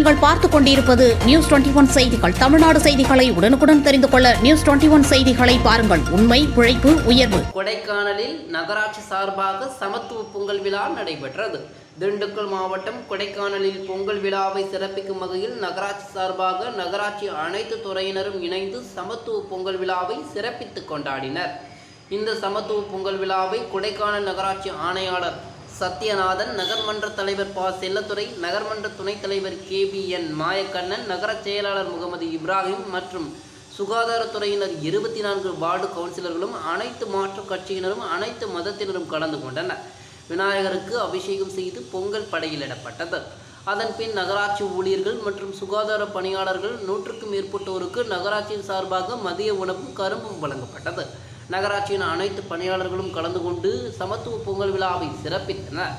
நீங்கள் பார்த்துக் கொண்டிருப்பது நியூஸ் 21 செய்திகள். தமிழ்நாடு செய்திகளை உடனுக்குடன் தெரிந்து கொள்ள நியூஸ் 21 செய்திகளை பாருங்கள். உண்மை, உழைப்பு, உயர்வு. கொடைக்கானலில் நகராட்சி சார்பாக சமத்துவ பொங்கல் விழா நடைபெற்றது. திண்டுக்கல் மாவட்டம் கொடைக்கானலில் பொங்கல் விழாவை சிறப்பிக்கும் வகையில் நகராட்சி சார்பாக நகராட்சி அனைத்து துறையினரும் இணைந்து சமத்துவ பொங்கல் விழாவை சிறப்பித்து கொண்டாடினர். இந்த சமத்துவ பொங்கல் விழாவை கொடைக்கானல் நகராட்சி ஆணையாளர் சத்யநாதன், நகர்மன்ற தலைவர் ப. செல்லத்துறை, நகர்மன்ற துணைத் தலைவர் KBN மாயக்கண்ணன், நகர செயலாளர் முகமது இப்ராஹிம் மற்றும் சுகாதாரத்துறையினர் 24 வார்டு கவுன்சிலர்களும் அனைத்து மாற்றுக் கட்சியினரும் அனைத்து மதத்தினரும் கலந்து கொண்டனர். விநாயகருக்கு அபிஷேகம் செய்து பொங்கல் படையிலிடப்பட்டது. அதன் பின் நகராட்சி ஊழியர்கள் மற்றும் சுகாதார பணியாளர்கள் 100க்கும் மேற்பட்டோருக்கு நகராட்சியின் சார்பாக மதிய உணவும் கரும்பும் வழங்கப்பட்டது. நகராட்சியின் அனைத்து பணியாளர்களும் கலந்து கொண்டு சமத்துவ பொங்கல் விழாவை சிறப்பித்தனர்.